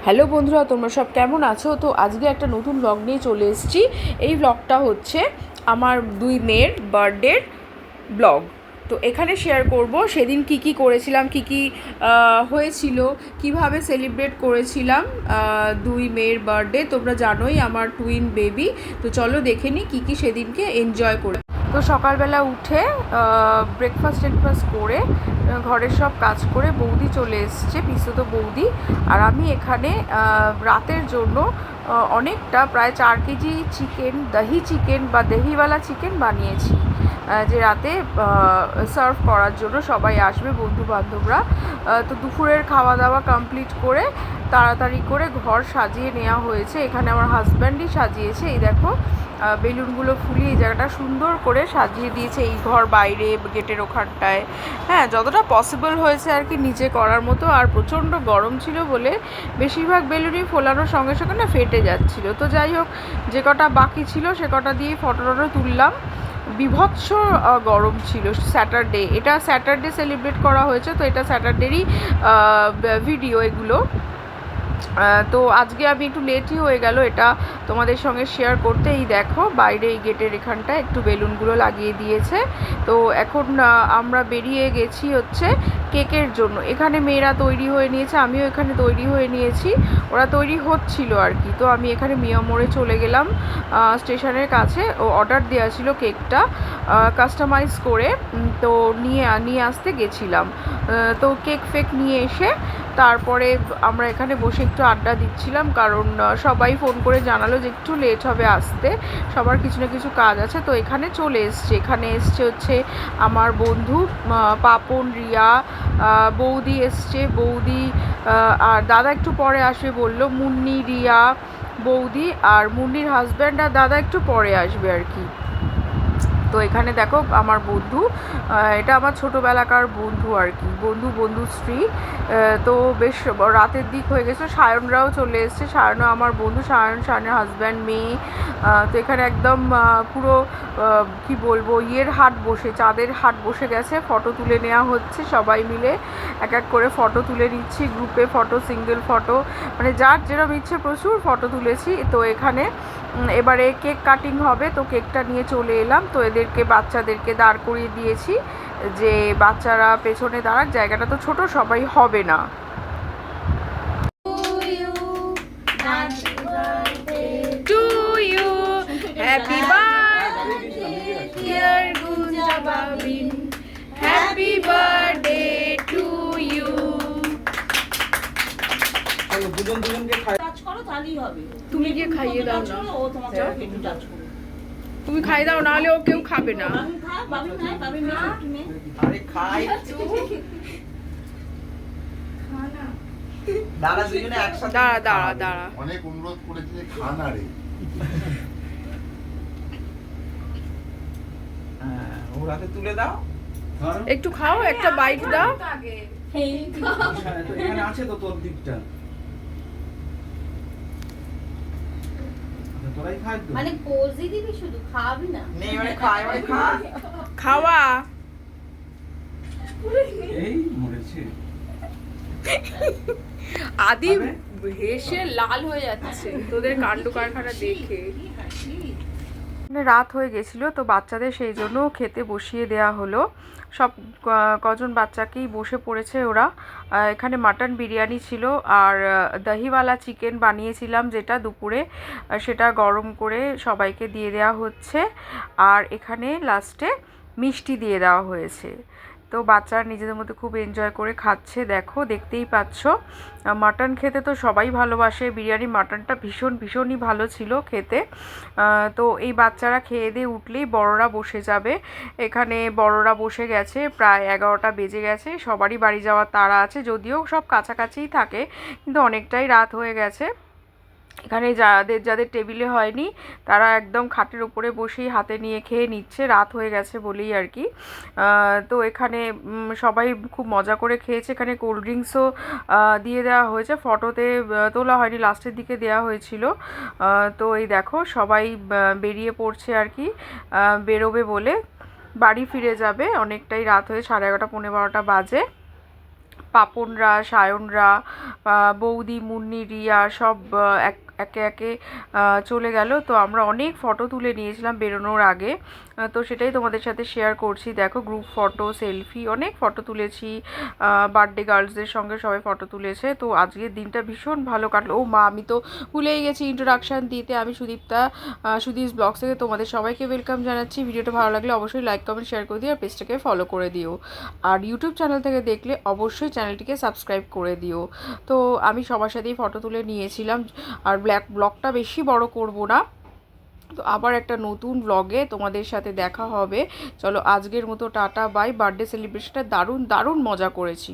Hello বন্ধুরা, তোমরা সব কেমন আছো? তো আজকে একটা নতুন ব্লগ নিয়ে চলে এসেছি। এই ব্লগটা হচ্ছে আমার দুই মেয়ের বার্থডের ব্লগ। তো এখানে শেয়ার করব সেদিন কি কি করেছিলাম, কি কি হয়েছিল, কিভাবে সেলিব্রেট করেছিলাম দুই মেয়ের বার্থডে। তোমরা জানোই আমার টুইন বেবি। তো চলো দেখে নিই কী কী সেদিনকে এনজয় করে। তো সকালবেলা উঠে ব্রেকফাস্ট করে ঘরের সব কাজ করে বৌদি চলে এসছে, পিসতো বৌদি। আর আমি এখানে রাতের জন্য অনেকটা প্রায় 4 কেজি চিকেন, দহি চিকেন বা দহিওয়ালা চিকেন বানিয়েছি, যে রাতে সার্ভ করার জন্য সবাই আসবে, বন্ধু বান্ধবরা। তো দুপুরের খাওয়া দাওয়া কমপ্লিট করে তাড়াতাড়ি করে ঘর সাজিয়ে নেওয়া হয়েছে। এখানে আমার হাজব্যান্ডই সাজিয়েছে। এই দেখো বেলুনগুলো ফুলিয়ে এই জায়গাটা সুন্দর করে সাজিয়ে দিয়েছে, এই ঘর বাইরে গেটের ওখানটায়। হ্যাঁ, যতটা পসিবল হয়েছে আর কি নিজে করার মতো। আর প্রচণ্ড গরম ছিল বলে বেশিরভাগ বেলুনই ফোলানোর সঙ্গে সঙ্গে না ফেটে যাচ্ছিলো। তো যাই হোক, যে কটা বাকি ছিল সে কটা দিয়ে ফটো টটো তুললাম। বিভৎস গরম ছিল স্যাটারডে, এটা স্যাটারডে সেলিব্রেট করা হয়েছে, তো এটা স্যাটারডেরই ভিডিও এগুলো। তো আজকে আমি একটু লেটই হয়ে গেল এটা তোমাদের সঙ্গে শেয়ার করতে। এই দেখো বাইরে এই গেটের এখানটায় একটু বেলুনগুলো লাগিয়ে দিয়েছে। তো এখন আমরা বেরিয়ে গেছি হচ্ছে কেকের জন্য। এখানে মেয়েরা তৈরি হয়ে নিয়েছে, আমিও এখানে তৈরি হয়ে নিয়েছি। ওরা তৈরি হচ্ছিল আর কি। তো আমি এখানে মিয়া মোড়ে চলে গেলাম স্টেশনের কাছে। ও অর্ডার দেওয়া ছিল কেকটা কাস্টমাইজ করে, তো নিয়ে আসতে গেছিলাম। তো কেক ফেক নিয়ে এসে তারপরে আমরা এখানে বসে একটু আড্ডা দিচ্ছিলাম, কারণ সবাই ফোন করে জানালো যে একটু লেট হবে আসতে, সবার কিছু না কিছু কাজ আছে। তো এখানে চলে এসছে, এখানে এসছে হচ্ছে আমার বন্ধু পাপন, রিয়া, বৌদি এসছে, বৌদি আর দাদা একটু পরে আসবে বললো, মুন্নি, রিয়া, বৌদি আর মুন্নির হাজব্যান্ড আর দাদা একটু পরে আসবে আর কি। তো এখানে দেখো আমার বন্ধু, এটা আমার ছোটোবেলাকার বন্ধু আর কি, বন্ধুশ্রী। তো বেশ রাতের দিক হয়ে গেছে, সায়নরাও চলে এসছে। সায়নও আমার বন্ধু, সায়নের হাজব্যান্ড, মেয়ে। তো এখানে একদম পুরো কি বলবো, হাট বসে, চাঁদের হাট বসে গেছে। ফটো তুলে নেওয়া হচ্ছে, সবাই মিলে এক এক করে ফটো তুলে নিচ্ছি, গ্রুপে ফটো, সিঙ্গেল ফটো, মানে যার যেরকম ইচ্ছে প্রচুর ফটো তুলেছি। তো এখানে এবারে কেক কাটিং হবে, তো কেকটা নিয়ে চলে এলাম। তো বাচ্চাদেরকে দাঁড় করিয়ে দিয়েছি, যে বাচ্চারা পেছনে দাঁড়াক, জায়গাটা তো ছোট, সবাই হবে না। Happy birthday to you. তুমি গিয়ে খাইয়ে দাও না, তুমি খাইয়ে দাও, নাহলে ও কেউ খাবে না। দাঁড়া অনেক অনুরোধ করেছে যে খানা রে, ওরাকে তুলে দাও, একটু খাও, একটা বাইট দাও। এখানে আছে তো তোর দিকটা, তোরাই খাই তো, মানে পোজই দিবি, শুধু খাবি না। নেই মানে খা, এবারে খা, খাওয়া। এই মরেছে আদি হেসে লাল হয়ে যাচ্ছে তোদের কাণ্ড কারখানা দেখে। রাত হয়ে গেছিলো, তো বাচ্চাদের সেই জন্য খেতে বসিয়ে দেয়া হলো। সব কজন বাচ্চাকেই বসে পড়েছে ওরা। এখানে মাটন বিরিয়ানি ছিল, আর দহিওয়ালা চিকেন বানিয়েছিলাম যেটা দুপুরে, সেটা গরম করে সবাইকে দিয়ে দেওয়া হচ্ছে। আর এখানে লাস্টে মিষ্টি দিয়ে দেওয়া হয়েছে। তো বাচ্চারা নিজেদের মধ্যে খুব এনজয় করে খাচ্ছে, দেখতেই পাচ্ছ। মাটন খেতে তো সবাই ভালোবাসে, বিরিয়ানি মাটনটা ভীষণই ভালো ছিল খেতে। তো এই বাচ্চারা খেয়ে দিয়ে উঠলেই বড়রা বসে যাবে। এখানে বড়রা বসে গেছে, প্রায় 11টা বেজে গেছে, সবারই বাড়ি যাওয়ার তাড়া আছে, যদিও সব কাছাকাছিই থাকে, কিন্তু অনেকটাই রাত হয়ে গেছে। এখানে যাদের টেবিলে হয়নি তারা একদম খাটের উপরে বসেই হাতে নিয়ে খেয়ে নিচ্ছে, রাত হয়ে গেছে বলেই আর কি। তো এখানে সবাই খুব মজা করে খেয়েছে। এখানে কোল্ড ড্রিঙ্কসও দিয়ে দেওয়া হয়েছে, ফটোতে তোলা হয়নি, লাস্টের দিকে দেওয়া হয়েছিল। তো এই দেখো সবাই বেরিয়ে পড়ছে আর কি, বেরোবে বলে, বাড়ি ফিরে যাবে, অনেকটাই রাত হয়ে 11:30 পৌনে 12টা বাজে। পাপনরা, সায়নরা, বৌদি, মুন্নি, রিয়া সব একে একে চলে গেল। তো আমরা অনেক ফটো তুলে নিয়েছিলাম বেরোনোর আগে, তো সেটাই তোমাদের সাথে শেয়ার করছি। দেখো গ্রুপ ফটো, সেলফি, অনেক ফটো তুলেছি। বার্থডে গার্লসদের সঙ্গে সবাই ফটো তুলেছে। তো আজকের দিনটা ভীষণ ভালো কাটলো। ও মা, আমি তো ভুলেই গেছি ইন্ট্রোডাকশান দিতে। আমি সুদীপ্তা, সুদীপ ব্লগস থেকে তোমাদের সবাইকে ওয়েলকাম জানাচ্ছি। ভিডিওটা ভালো লাগলে অবশ্যই লাইক, কমেন্ট, শেয়ার করে দিও আর পেজটাকে ফলো করে দিও। আর ইউটিউব চ্যানেল থেকে দেখলে অবশ্যই চ্যানেলটিকে সাবস্ক্রাইব করে দিও। তো আমি সবার সাথেই ফটো তুলে নিয়েছিলাম। আর ব্লগটা বেশি বড় করব না, তো আবার একটা নতুন ব্লগে তোমাদের সাথে দেখা হবে। চলো আজকের মতো টাটা বাই। বার্থডে সেলিব্রেশনটা দারুণ দারুণ মজা করেছি।